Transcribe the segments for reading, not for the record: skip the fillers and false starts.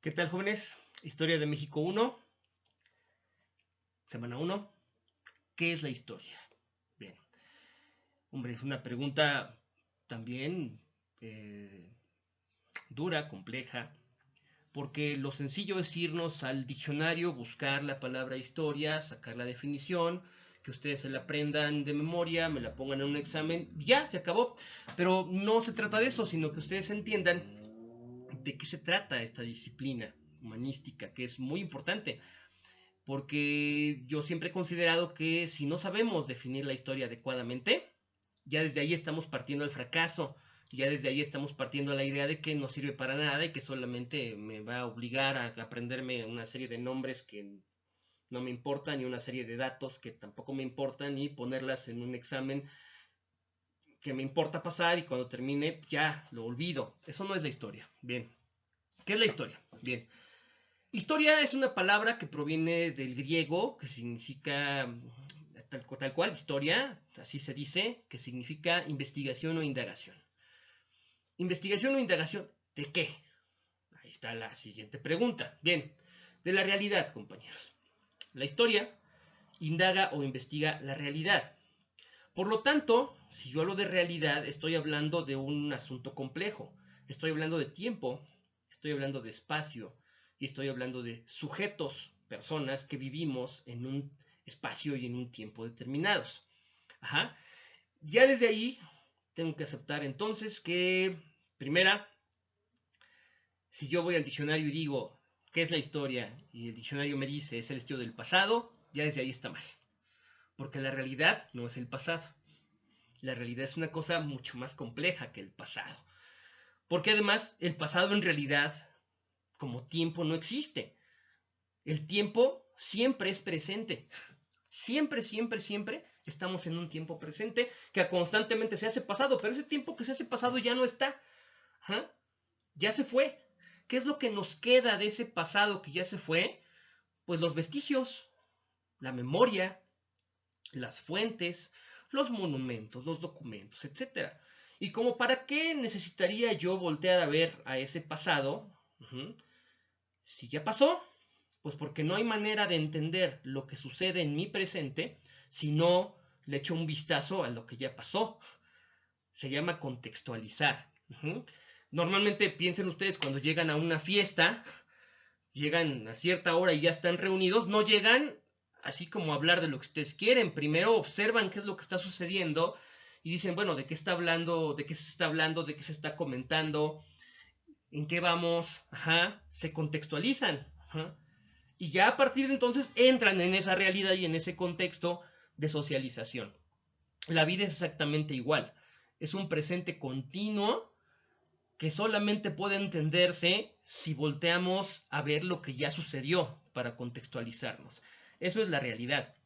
¿Qué tal, jóvenes? Historia de México 1, semana 1. ¿Qué es la historia? Bien, hombre, es una pregunta también dura, compleja, porque lo sencillo es irnos al diccionario, buscar la palabra historia, sacar la definición, que ustedes se la aprendan de memoria, me la pongan en un examen, ya, se acabó. Pero no se trata de eso, sino que ustedes entiendan de qué se trata esta disciplina humanística, que es muy importante. Porque yo siempre he considerado que si no sabemos definir la historia adecuadamente, ya desde ahí estamos partiendo al fracaso, ya desde ahí estamos partiendo a la idea de que no sirve para nada y que solamente me va a obligar a aprenderme una serie de nombres que no me importan y una serie de datos que tampoco me importan y ponerlas en un examen que me importa pasar y cuando termine ya lo olvido. Eso no es la historia. Bien, ¿qué es la historia? Bien, historia es una palabra que proviene del griego, que significa tal cual, historia, así se dice, que significa investigación o indagación. ¿Investigación o indagación de qué? Ahí está la siguiente pregunta. Bien, de la realidad, compañeros. La historia indaga o investiga la realidad. Por lo tanto, si yo hablo de realidad, estoy hablando de un asunto complejo. Estoy hablando de tiempo, estoy hablando de espacio y estoy hablando de sujetos, personas que vivimos en un espacio y en un tiempo determinados. Ajá. Ya desde ahí tengo que aceptar entonces que, primera, si yo voy al diccionario y digo qué es la historia y el diccionario me dice es el estudio del pasado, ya desde ahí está mal. Porque la realidad no es el pasado. La realidad es una cosa mucho más compleja que el pasado. Porque además el pasado en realidad como tiempo no existe. El tiempo siempre es presente. Siempre, siempre, siempre estamos en un tiempo presente que constantemente se hace pasado, pero ese tiempo que se hace pasado ya no está. ¿Ah? Ya se fue. ¿Qué es lo que nos queda de ese pasado que ya se fue? Pues los vestigios, la memoria, las fuentes, los monumentos, los documentos, etcétera. Y como para qué necesitaría yo voltear a ver a ese pasado, si ya pasó, pues porque no hay manera de entender lo que sucede en mi presente si no le echo un vistazo a lo que ya pasó. Se llama contextualizar. Normalmente piensen ustedes cuando llegan a una fiesta, llegan a cierta hora y ya están reunidos, no llegan así como a hablar de lo que ustedes quieren. Primero observan qué es lo que está sucediendo y dicen, bueno, ¿de qué está hablando? ¿De qué se está hablando? ¿De qué se está comentando? ¿En qué vamos? Ajá, se contextualizan. Ajá. Y ya a partir de entonces entran en esa realidad y en ese contexto de socialización. La vida es exactamente igual. Es un presente continuo que solamente puede entenderse si volteamos a ver lo que ya sucedió para contextualizarnos. Eso es la realidad.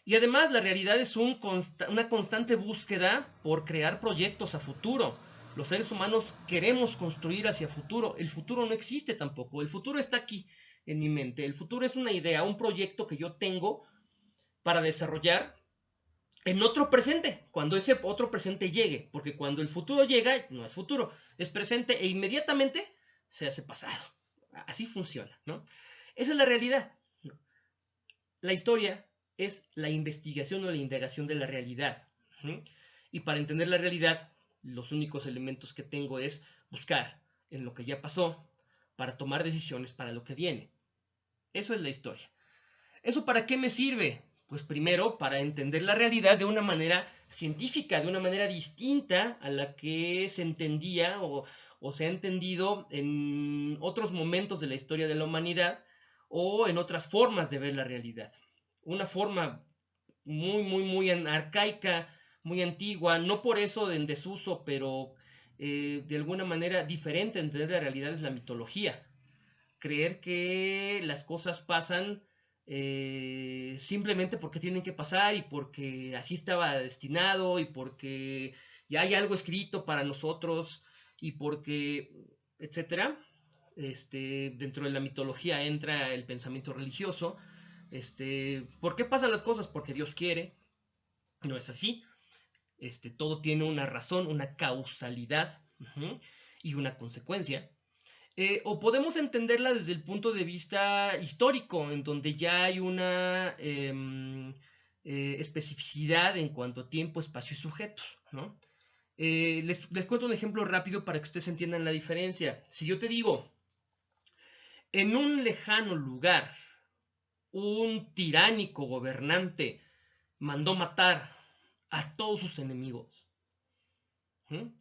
Y además la realidad es una constante búsqueda por crear proyectos a futuro. Los seres humanos queremos construir hacia futuro. El futuro no existe tampoco. El futuro está aquí en mi mente. El futuro es una idea, un proyecto que yo tengo para desarrollar en otro presente, cuando ese otro presente llegue, porque cuando el futuro llega, no es futuro, es presente e inmediatamente se hace pasado. Así funciona, ¿no? Esa es la realidad. La historia es la investigación o la indagación de la realidad. Y para entender la realidad, los únicos elementos que tengo es buscar en lo que ya pasó para tomar decisiones para lo que viene. Eso es la historia. ¿Eso para qué me sirve? Pues primero para entender la realidad de una manera científica, de una manera distinta a la que se entendía o se ha entendido en otros momentos de la historia de la humanidad o en otras formas de ver la realidad. Una forma muy, muy, muy arcaica, muy antigua, no por eso en desuso, pero de alguna manera diferente a entender la realidad es la mitología. Creer que las cosas pasan simplemente porque tienen que pasar y porque así estaba destinado y porque ya hay algo escrito para nosotros y porque, etcétera. Dentro de la mitología entra el pensamiento religioso. ¿Por qué pasan las cosas? Porque Dios quiere. No es así. Todo tiene una razón, una causalidad y una consecuencia. O podemos entenderla desde el punto de vista histórico, en donde ya hay una especificidad en cuanto a tiempo, espacio y sujetos, ¿no? Les cuento un ejemplo rápido para que ustedes entiendan la diferencia. Si yo te digo, en un lejano lugar, un tiránico gobernante mandó matar a todos sus enemigos.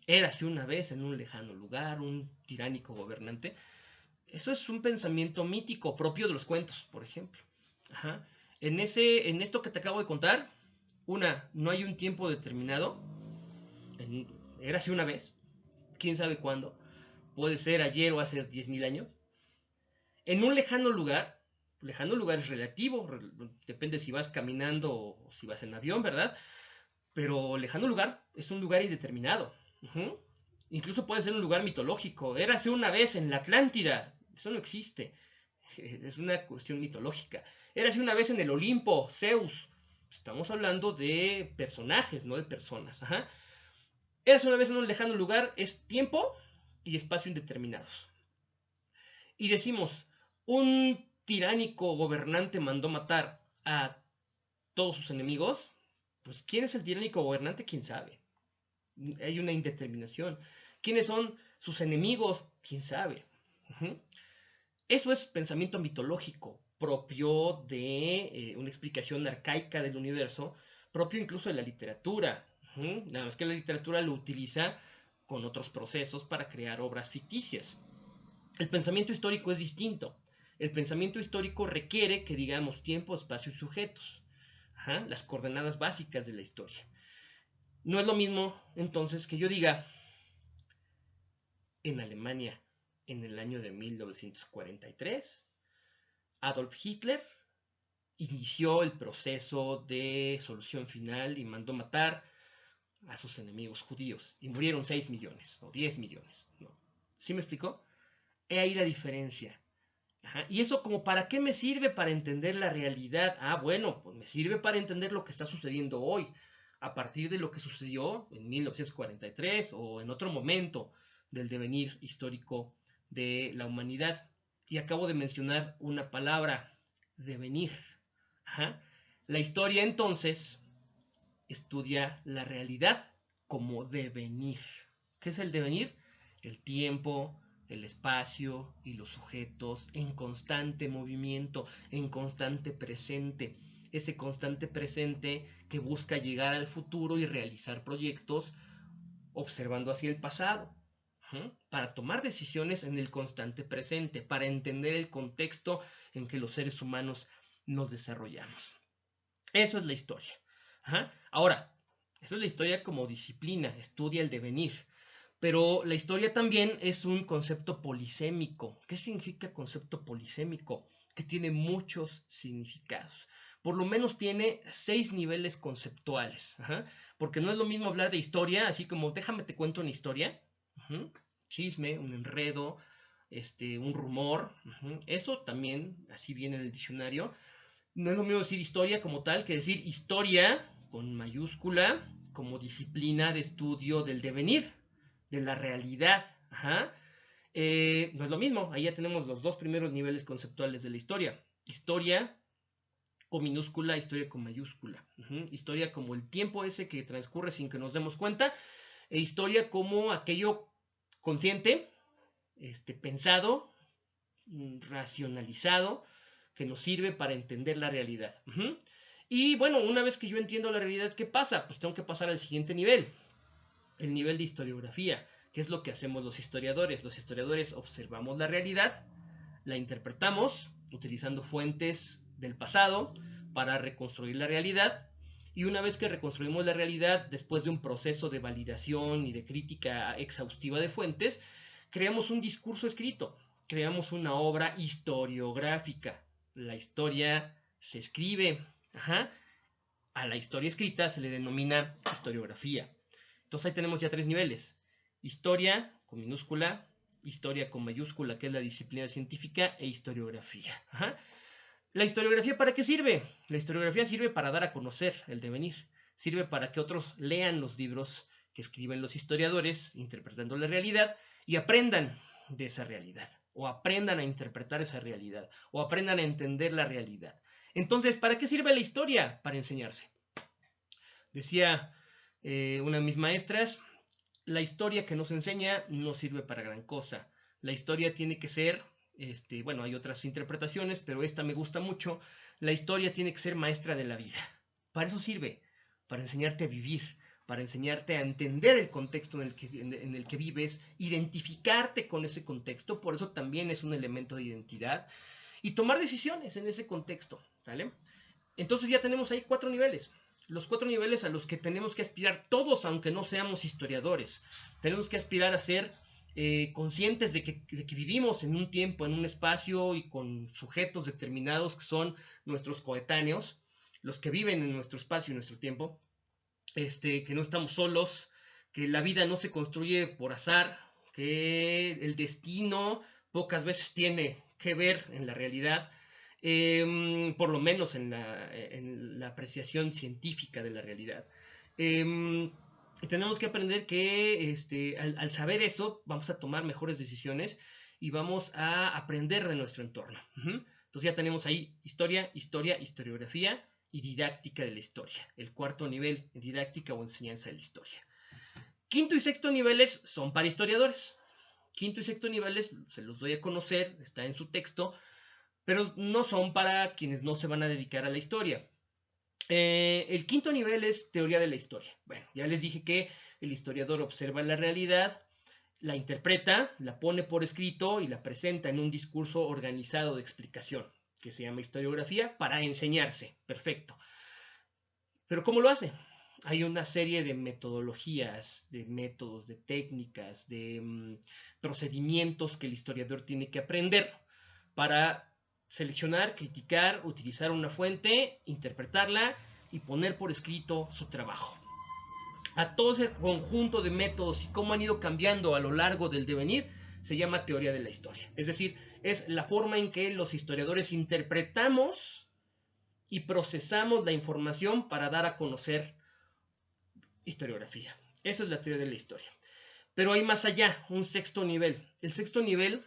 Érase una vez en un lejano lugar, un tiránico gobernante. Eso es un pensamiento mítico propio de los cuentos, por ejemplo. Ajá. En esto que te acabo de contar, no hay un tiempo determinado. Érase una vez, quién sabe cuándo. Puede ser ayer o hace 10.000 años. En un lejano lugar es relativo, depende si vas caminando o si vas en avión, ¿verdad? Pero lejano lugar es un lugar indeterminado. Incluso puede ser un lugar mitológico. Érase una vez en la Atlántida. Eso no existe. Es una cuestión mitológica. Érase una vez en el Olimpo, Zeus. Estamos hablando de personajes, no de personas. Érase una vez en un lejano lugar es tiempo y espacio indeterminados. Y decimos, un tiránico gobernante mandó matar a todos sus enemigos. Pues, ¿quién es el tiránico gobernante? ¿Quién sabe? Hay una indeterminación. ¿Quiénes son sus enemigos? ¿Quién sabe? Eso es pensamiento mitológico, propio de una explicación arcaica del universo, propio incluso de la literatura. Nada más que la literatura lo utiliza con otros procesos para crear obras ficticias. El pensamiento histórico es distinto. El pensamiento histórico requiere que digamos tiempo, espacio y sujetos. Las coordenadas básicas de la historia. No es lo mismo, entonces, que yo diga, en Alemania, en el año de 1943, Adolf Hitler inició el proceso de solución final y mandó matar a sus enemigos judíos. Y murieron 6 millones o 10 millones. ¿No? ¿Sí me explicó? He ahí la diferencia. Y eso como para qué me sirve para entender la realidad. Bueno, pues me sirve para entender lo que está sucediendo hoy, a partir de lo que sucedió en 1943 o en otro momento del devenir histórico de la humanidad. Y acabo de mencionar una palabra, devenir. La historia entonces estudia la realidad como devenir. ¿Qué es el devenir? El tiempo, el espacio y los sujetos en constante movimiento, en constante presente. Ese constante presente que busca llegar al futuro y realizar proyectos observando hacia el pasado, para tomar decisiones en el constante presente, para entender el contexto en que los seres humanos nos desarrollamos. Eso es la historia. Ahora, eso es la historia como disciplina, estudia el devenir. Pero la historia también es un concepto polisémico. ¿Qué significa concepto polisémico? Que tiene muchos significados. Por lo menos tiene 6 niveles conceptuales. Porque no es lo mismo hablar de historia, así como déjame te cuento una historia. Chisme, un enredo, un rumor. Eso también, así viene en el diccionario. No es lo mismo decir historia como tal que decir historia con mayúscula como disciplina de estudio del devenir, de la realidad. No es lo mismo, ahí ya tenemos los dos primeros niveles conceptuales de la historia. Historia con minúscula, historia con mayúscula. Historia como el tiempo ese que transcurre sin que nos demos cuenta, e historia como aquello consciente, pensado, racionalizado, que nos sirve para entender la realidad. Y bueno, una vez que yo entiendo la realidad, ¿qué pasa? Pues tengo que pasar al siguiente nivel, el nivel de historiografía. ¿Qué es lo que hacemos los historiadores? Los historiadores observamos la realidad, la interpretamos utilizando fuentes del pasado para reconstruir la realidad. Y una vez que reconstruimos la realidad, después de un proceso de validación y de crítica exhaustiva de fuentes, creamos un discurso escrito, creamos una obra historiográfica. La historia se escribe. A la historia escrita se le denomina historiografía. Entonces ahí tenemos ya 3 niveles. Historia con minúscula, historia con mayúscula, que es la disciplina científica, e historiografía. ¿La historiografía para qué sirve? La historiografía sirve para dar a conocer el devenir. Sirve para que otros lean los libros que escriben los historiadores, interpretando la realidad, y aprendan de esa realidad. o aprendan a interpretar esa realidad, o aprendan a entender la realidad. Entonces, ¿para qué sirve la historia? Para enseñarse. Decía una de mis maestras, la historia que nos enseña no sirve para gran cosa. La historia tiene que ser, bueno, hay otras interpretaciones, pero esta me gusta mucho. La historia tiene que ser maestra de la vida. Para eso sirve, para enseñarte a vivir, para enseñarte a entender el contexto en el que vives, identificarte con ese contexto, por eso también es un elemento de identidad, y tomar decisiones en ese contexto, ¿sale? Entonces ya tenemos ahí 4 niveles. Los 4 niveles a los que tenemos que aspirar todos, aunque no seamos historiadores. Tenemos que aspirar a ser conscientes de que vivimos en un tiempo, en un espacio y con sujetos determinados que son nuestros coetáneos, los que viven en nuestro espacio y nuestro tiempo, que no estamos solos, que la vida no se construye por azar, que el destino pocas veces tiene que ver en la realidad, por lo menos en la apreciación científica de la realidad. Y tenemos que aprender que al saber eso vamos a tomar mejores decisiones y vamos a aprender de nuestro entorno. Entonces ya tenemos ahí historia, historiografía y didáctica de la historia. El 4.º nivel, didáctica o enseñanza de la historia. 5.º y 6.º niveles son para historiadores. 5.º y 6.º niveles se los doy a conocer, está en su texto, pero no son para quienes no se van a dedicar a la historia. El 5.º nivel es teoría de la historia. Bueno, ya les dije que el historiador observa la realidad, la interpreta, la pone por escrito y la presenta en un discurso organizado de explicación, que se llama historiografía, para enseñarse. Perfecto. Pero ¿cómo lo hace? Hay una serie de metodologías, de métodos, de técnicas, de procedimientos que el historiador tiene que aprender para seleccionar, criticar, utilizar una fuente, interpretarla y poner por escrito su trabajo. A todo ese conjunto de métodos y cómo han ido cambiando a lo largo del devenir se llama teoría de la historia. Es decir, es la forma en que los historiadores interpretamos y procesamos la información para dar a conocer historiografía. Eso es la teoría de la historia. Pero hay más allá, un 6.º nivel. El 6.º nivel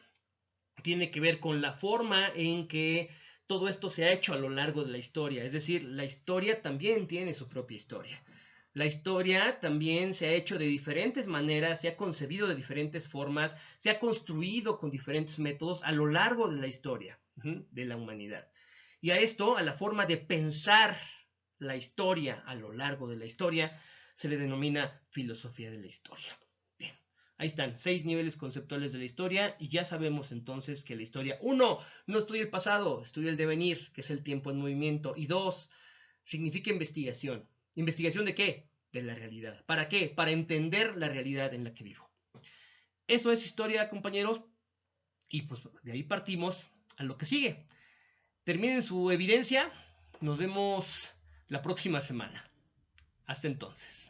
tiene que ver con la forma en que todo esto se ha hecho a lo largo de la historia. Es decir, la historia también tiene su propia historia. La historia también se ha hecho de diferentes maneras, se ha concebido de diferentes formas, se ha construido con diferentes métodos a lo largo de la historia de la humanidad. Y a esto, a la forma de pensar la historia a lo largo de la historia, se le denomina filosofía de la historia. Bien, ahí están, 6 niveles conceptuales de la historia y ya sabemos entonces que la historia, 1, no estudia el pasado, estudia el devenir, que es el tiempo en movimiento, y 2, significa investigación. ¿Investigación de qué? De la realidad. ¿Para qué? Para entender la realidad en la que vivo. Eso es historia, compañeros, y pues de ahí partimos a lo que sigue. Terminen su evidencia, nos vemos la próxima semana. Hasta entonces.